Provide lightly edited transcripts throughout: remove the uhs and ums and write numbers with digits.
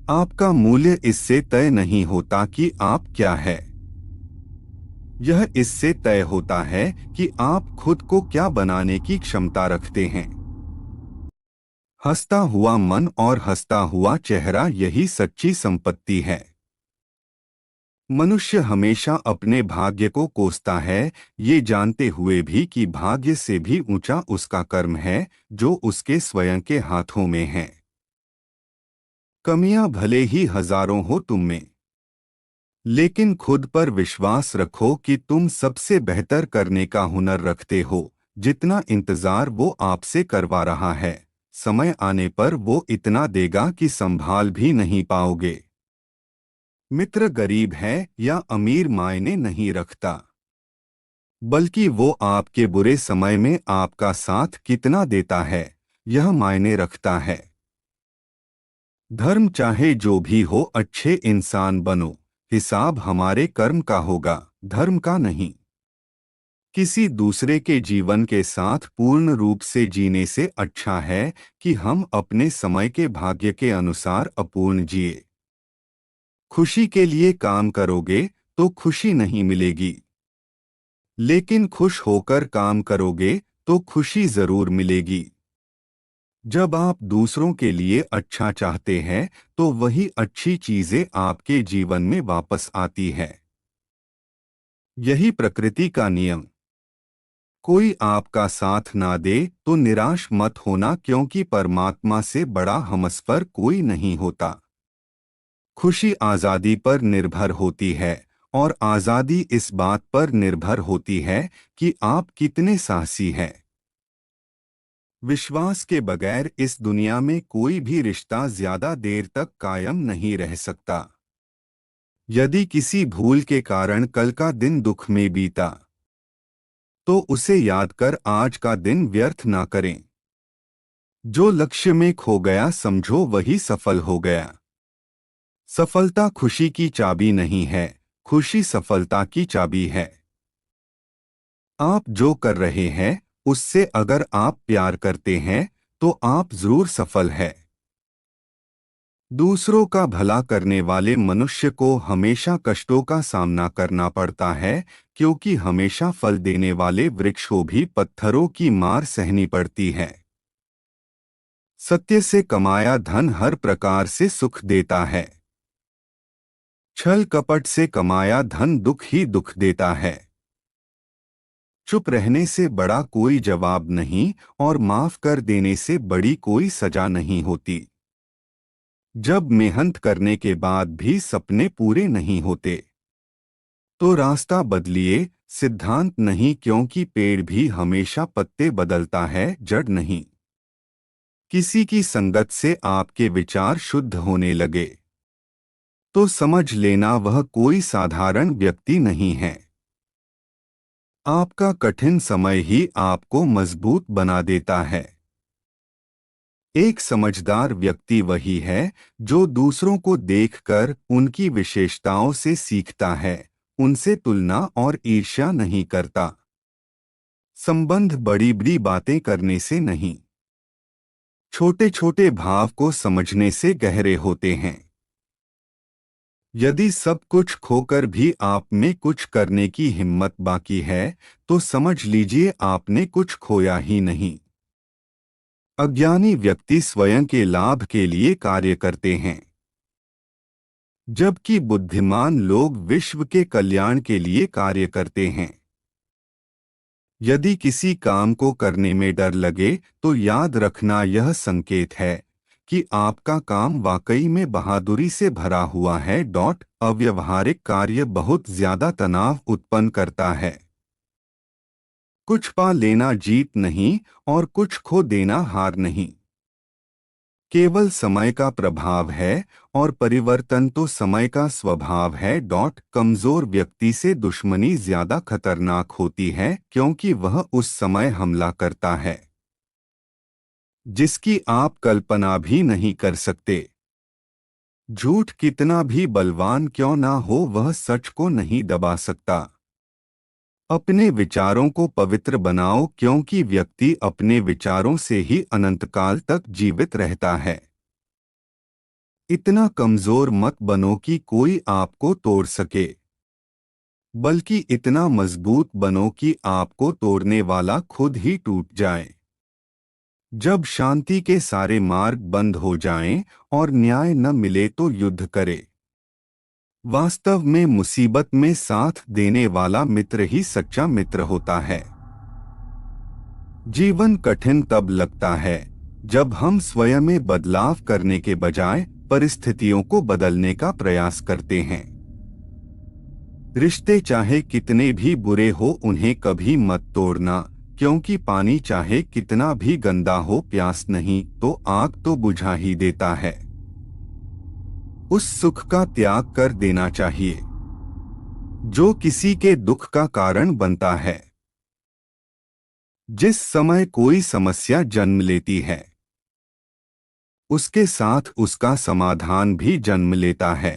आपका मूल्य इससे तय नहीं होता कि आप क्या है। यह इससे तय होता है कि आप खुद को क्या बनाने की क्षमता रखते हैं। हंसता हुआ मन और हंसता हुआ चेहरा, यही सच्ची संपत्ति है। मनुष्य हमेशा अपने भाग्य को कोसता है, ये जानते हुए भी कि भाग्य से भी ऊंचा उसका कर्म है, जो उसके स्वयं के हाथों में है। कमियां भले ही हजारों हो तुम में, लेकिन खुद पर विश्वास रखो कि तुम सबसे बेहतर करने का हुनर रखते हो। जितना इंतजार वो आपसे करवा रहा है, समय आने पर वो इतना देगा कि संभाल भी नहीं पाओगे। मित्र गरीब है या अमीर मायने नहीं रखता, बल्कि वो आपके बुरे समय में आपका साथ कितना देता है, यह मायने रखता है। धर्म चाहे जो भी हो, अच्छे इंसान बनो। हिसाब हमारे कर्म का होगा, धर्म का नहीं। किसी दूसरे के जीवन के साथ पूर्ण रूप से जीने से अच्छा है कि हम अपने समय के भाग्य के अनुसार अपूर्ण जिए। खुशी के लिए काम करोगे तो खुशी नहीं मिलेगी, लेकिन खुश होकर काम करोगे तो खुशी जरूर मिलेगी। जब आप दूसरों के लिए अच्छा चाहते हैं, तो वही अच्छी चीजें आपके जीवन में वापस आती है। यही प्रकृति का नियम। कोई आपका साथ ना दे तो निराश मत होना, क्योंकि परमात्मा से बड़ा हमसफर कोई नहीं होता। खुशी आज़ादी पर निर्भर होती है, और आज़ादी इस बात पर निर्भर होती है कि आप कितने साहसी हैं। विश्वास के बगैर इस दुनिया में कोई भी रिश्ता ज्यादा देर तक कायम नहीं रह सकता। यदि किसी भूल के कारण कल का दिन दुख में बीता, तो उसे याद कर आज का दिन व्यर्थ ना करें। जो लक्ष्य में खो गया समझो वही सफल हो गया। सफलता खुशी की चाबी नहीं है, खुशी सफलता की चाबी है। आप जो कर रहे हैं, उससे अगर आप प्यार करते हैं, तो आप जरूर सफल हैं। दूसरों का भला करने वाले मनुष्य को हमेशा कष्टों का सामना करना पड़ता है, क्योंकि हमेशा फल देने वाले वृक्षों भी पत्थरों की मार सहनी पड़ती है। सत्य से कमाया धन हर प्रकार से सुख देता है। छल कपट से कमाया धन दुख ही दुख देता है। चुप रहने से बड़ा कोई जवाब नहीं, और माफ कर देने से बड़ी कोई सजा नहीं होती। जब मेहनत करने के बाद भी सपने पूरे नहीं होते, तो रास्ता बदलिए, सिद्धांत नहीं, क्योंकि पेड़ भी हमेशा पत्ते बदलता है, जड़ नहीं। किसी की संगत से आपके विचार शुद्ध होने लगे, तो समझ लेना वह कोई साधारण व्यक्ति नहीं है। आपका कठिन समय ही आपको मजबूत बना देता है। एक समझदार व्यक्ति वही है जो दूसरों को देखकर उनकी विशेषताओं से सीखता है, उनसे तुलना और ईर्ष्या नहीं करता। संबंध बड़ी बड़ी बातें करने से नहीं, छोटे छोटे भाव को समझने से गहरे होते हैं। यदि सब कुछ खोकर भी आप में कुछ करने की हिम्मत बाकी है, तो समझ लीजिए आपने कुछ खोया ही नहीं। अज्ञानी व्यक्ति स्वयं के लाभ के लिए कार्य करते हैं, जबकि बुद्धिमान लोग विश्व के कल्याण के लिए कार्य करते हैं। यदि किसी काम को करने में डर लगे, तो याद रखना यह संकेत है कि आपका काम वाकई में बहादुरी से भरा हुआ है। अव्यवहारिक कार्य बहुत ज्यादा तनाव उत्पन्न करता है। कुछ पा लेना जीत नहीं, और कुछ खो देना हार नहीं। केवल समय का प्रभाव है, और परिवर्तन तो समय का स्वभाव है। कमजोर व्यक्ति से दुश्मनी ज्यादा खतरनाक होती है, क्योंकि वह उस समय हमला करता है जिसकी आप कल्पना भी नहीं कर सकते। झूठ कितना भी बलवान क्यों ना हो, वह सच को नहीं दबा सकता। अपने विचारों को पवित्र बनाओ, क्योंकि व्यक्ति अपने विचारों से ही अनंतकाल तक जीवित रहता है। इतना कमजोर मत बनो कि कोई आपको तोड़ सके, बल्कि इतना मजबूत बनो कि आपको तोड़ने वाला खुद ही टूट जाए। जब शांति के सारे मार्ग बंद हो जाएं और न्याय न मिले तो युद्ध करे। वास्तव में मुसीबत में साथ देने वाला मित्र ही सच्चा मित्र होता है। जीवन कठिन तब लगता है जब हम स्वयं में बदलाव करने के बजाय परिस्थितियों को बदलने का प्रयास करते हैं। रिश्ते चाहे कितने भी बुरे हो उन्हें कभी मत तोड़ना, क्योंकि पानी चाहे कितना भी गंदा हो प्यास नहीं तो आग तो बुझा ही देता है। उस सुख का त्याग कर देना चाहिए जो किसी के दुख का कारण बनता है। जिस समय कोई समस्या जन्म लेती है उसके साथ उसका समाधान भी जन्म लेता है।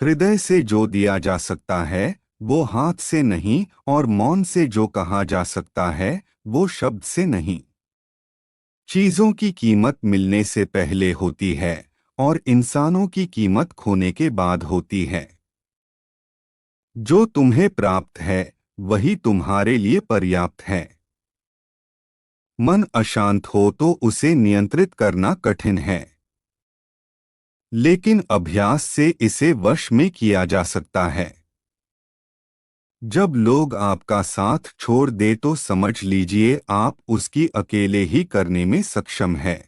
हृदय से जो दिया जा सकता है वो हाथ से नहीं, और मौन से जो कहा जा सकता है वो शब्द से नहीं। चीजों की कीमत मिलने से पहले होती है और इंसानों की कीमत खोने के बाद होती है। जो तुम्हें प्राप्त है वही तुम्हारे लिए पर्याप्त है। मन अशांत हो तो उसे नियंत्रित करना कठिन है, लेकिन अभ्यास से इसे वश में किया जा सकता है। जब लोग आपका साथ छोड़ दे तो समझ लीजिए आप उसकी अकेले ही करने में सक्षम है।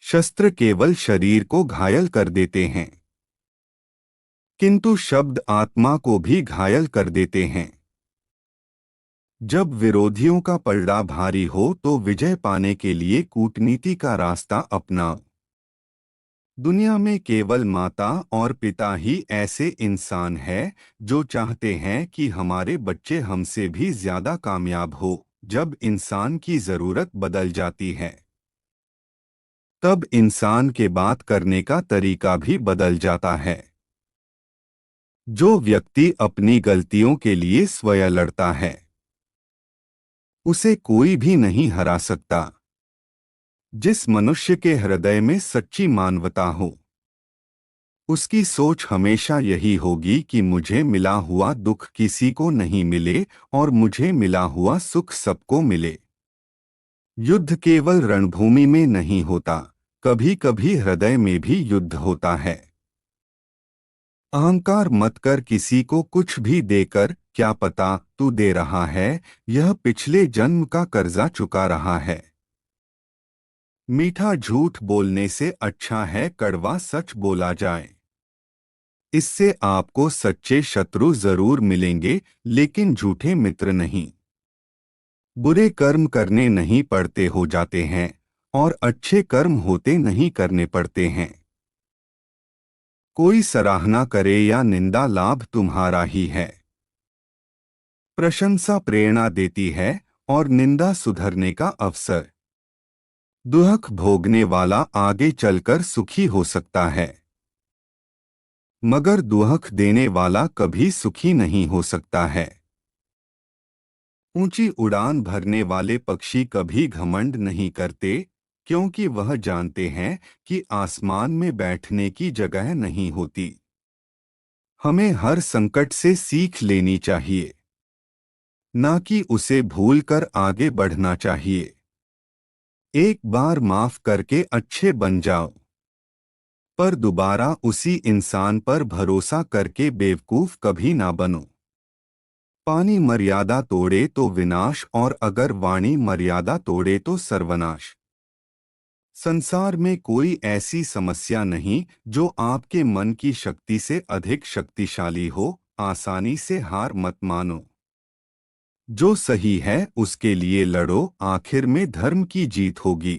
शस्त्र केवल शरीर को घायल कर देते हैं, किंतु शब्द आत्मा को भी घायल कर देते हैं। जब विरोधियों का पलड़ा भारी हो तो विजय पाने के लिए कूटनीति का रास्ता अपनाओ। दुनिया में केवल माता और पिता ही ऐसे इंसान हैं जो चाहते हैं कि हमारे बच्चे हमसे भी ज्यादा कामयाब हो। जब इंसान की जरूरत बदल जाती है तब इंसान के बात करने का तरीका भी बदल जाता है। जो व्यक्ति अपनी गलतियों के लिए स्वयं लड़ता है उसे कोई भी नहीं हरा सकता। जिस मनुष्य के हृदय में सच्ची मानवता हो उसकी सोच हमेशा यही होगी कि मुझे मिला हुआ दुख किसी को नहीं मिले और मुझे मिला हुआ सुख सबको मिले। युद्ध केवल रणभूमि में नहीं होता, कभी कभी हृदय में भी युद्ध होता है। अहंकार मत कर किसी को कुछ भी देकर, क्या पता तू दे रहा है यह पिछले जन्म का कर्जा चुका रहा है। मीठा झूठ बोलने से अच्छा है कड़वा सच बोला जाए। इससे आपको सच्चे शत्रु जरूर मिलेंगे लेकिन झूठे मित्र नहीं। बुरे कर्म करने नहीं पड़ते हो जाते हैं और अच्छे कर्म होते नहीं करने पड़ते हैं। कोई सराहना करे या निंदा लाभ तुम्हारा ही है। प्रशंसा प्रेरणा देती है और निंदा सुधरने का अवसर। दुख भोगने वाला आगे चलकर सुखी हो सकता है, मगर दुख देने वाला कभी सुखी नहीं हो सकता है। ऊंची उड़ान भरने वाले पक्षी कभी घमंड नहीं करते, क्योंकि वह जानते हैं कि आसमान में बैठने की जगह नहीं होती। हमें हर संकट से सीख लेनी चाहिए, ना कि उसे भूलकर आगे बढ़ना चाहिए। एक बार माफ करके अच्छे बन जाओ, पर दोबारा उसी इंसान पर भरोसा करके बेवकूफ कभी ना बनो। पानी मर्यादा तोड़े तो विनाश, और अगर वाणी मर्यादा तोड़े तो सर्वनाश। संसार में कोई ऐसी समस्या नहीं जो आपके मन की शक्ति से अधिक शक्तिशाली हो। आसानी से हार मत मानो। जो सही है उसके लिए लड़ो, आखिर में धर्म की जीत होगी।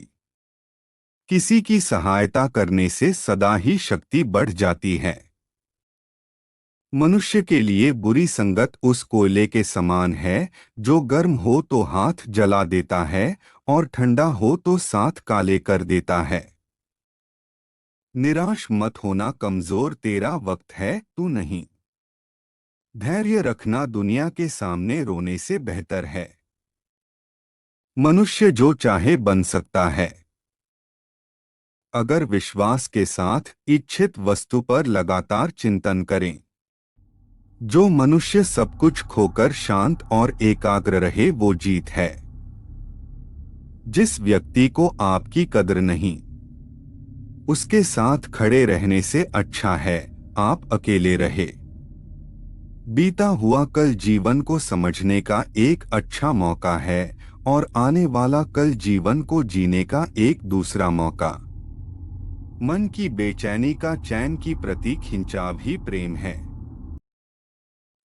किसी की सहायता करने से सदा ही शक्ति बढ़ जाती है। मनुष्य के लिए बुरी संगत उस कोयले के समान है जो गर्म हो तो हाथ जला देता है और ठंडा हो तो साथ काले कर देता है। निराश मत होना कमजोर, तेरा वक्त है तू नहीं। धैर्य रखना दुनिया के सामने रोने से बेहतर है। मनुष्य जो चाहे बन सकता है, अगर विश्वास के साथ इच्छित वस्तु पर लगातार चिंतन करें। जो मनुष्य सब कुछ खोकर शांत और एकाग्र रहे वो जीत है। जिस व्यक्ति को आपकी कद्र नहीं, उसके साथ खड़े रहने से अच्छा है आप अकेले रहे। बीता हुआ कल जीवन को समझने का एक अच्छा मौका है और आने वाला कल जीवन को जीने का एक दूसरा मौका। मन की बेचैनी का चैन की प्रति खिंचाव ही प्रेम है।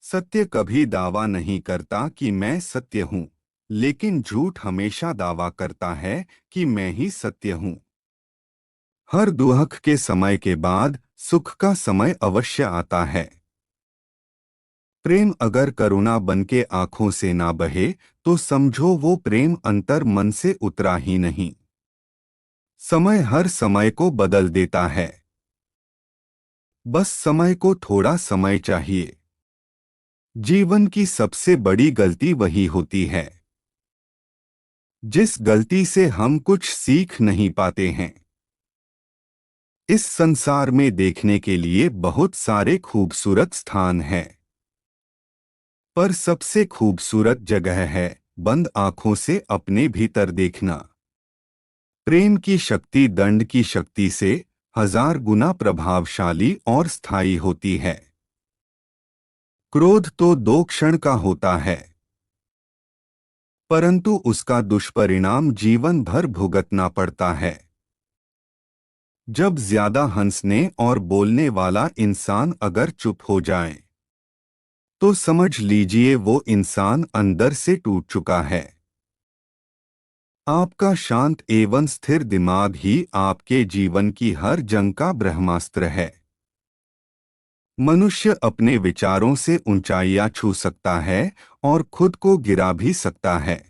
सत्य कभी दावा नहीं करता कि मैं सत्य हूँ, लेकिन झूठ हमेशा दावा करता है कि मैं ही सत्य हूँ। हर दुख के समय के बाद सुख का समय अवश्य आता है। प्रेम अगर करुणा बनके आंखों से ना बहे तो समझो वो प्रेम अंतर मन से उतरा ही नहीं। समय हर समय को बदल देता है, बस समय को थोड़ा समय चाहिए। जीवन की सबसे बड़ी गलती वही होती है जिस गलती से हम कुछ सीख नहीं पाते हैं। इस संसार में देखने के लिए बहुत सारे खूबसूरत स्थान हैं, पर सबसे खूबसूरत जगह है बंद आंखों से अपने भीतर देखना। प्रेम की शक्ति दंड की शक्ति से 1000 गुना प्रभावशाली और स्थायी होती है। क्रोध तो 2 क्षण का होता है, परंतु उसका दुष्परिणाम जीवन भर भुगतना पड़ता है। जब ज्यादा हंसने और बोलने वाला इंसान अगर चुप हो जाए तो समझ लीजिए वो इंसान अंदर से टूट चुका है। आपका शांत एवं स्थिर दिमाग ही आपके जीवन की हर जंग का ब्रह्मास्त्र है। मनुष्य अपने विचारों से ऊंचाइयां छू सकता है और खुद को गिरा भी सकता है।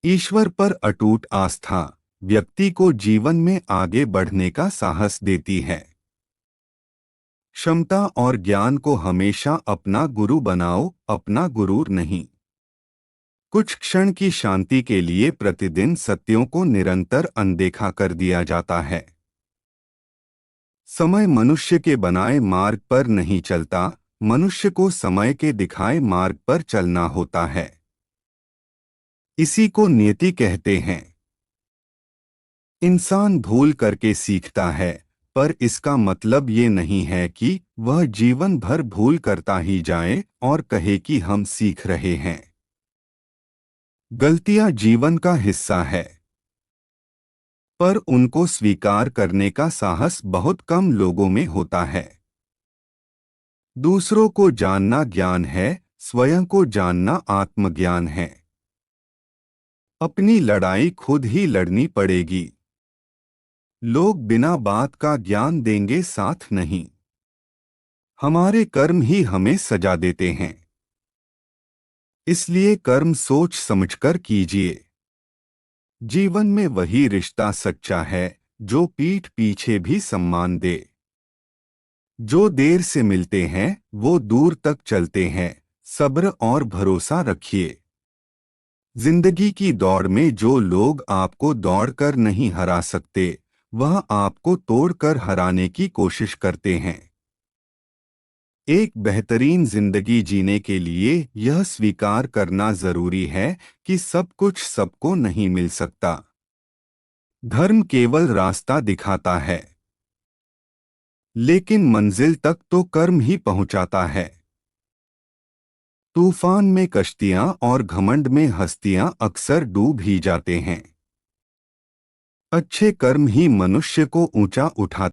ईश्वर पर अटूट आस्था व्यक्ति को जीवन में आगे बढ़ने का साहस देती है। क्षमता और ज्ञान को हमेशा अपना गुरु बनाओ, अपना गुरूर नहीं। कुछ क्षण की शांति के लिए प्रतिदिन सत्यों को निरंतर अनदेखा कर दिया जाता है। समय मनुष्य के बनाए मार्ग पर नहीं चलता, मनुष्य को समय के दिखाए मार्ग पर चलना होता है। इसी को नियति कहते हैं। इंसान भूल करके सीखता है, पर इसका मतलब ये नहीं है कि वह जीवन भर भूल करता ही जाए और कहे कि हम सीख रहे हैं। गलतियां जीवन का हिस्सा है, पर उनको स्वीकार करने का साहस बहुत कम लोगों में होता है। दूसरों को जानना ज्ञान है, स्वयं को जानना आत्मज्ञान है। अपनी लड़ाई खुद ही लड़नी पड़ेगी। लोग बिना बात का ज्ञान देंगे, साथ नहीं। हमारे कर्म ही हमें सजा देते हैं, इसलिए कर्म सोच समझकर कीजिए। जीवन में वही रिश्ता सच्चा है जो पीठ पीछे भी सम्मान दे। जो देर से मिलते हैं वो दूर तक चलते हैं, सब्र और भरोसा रखिए। जिंदगी की दौड़ में जो लोग आपको दौड़कर नहीं हरा सकते वह आपको तोड़कर हराने की कोशिश करते हैं। एक बेहतरीन जिंदगी जीने के लिए यह स्वीकार करना जरूरी है कि सब कुछ सबको नहीं मिल सकता। धर्म केवल रास्ता दिखाता है, लेकिन मंजिल तक तो कर्म ही पहुंचाता है। तूफान में कश्तियां और घमंड में हस्तियां अक्सर डूब ही जाते हैं। अच्छे कर्म ही मनुष्य को ऊंचा उठाते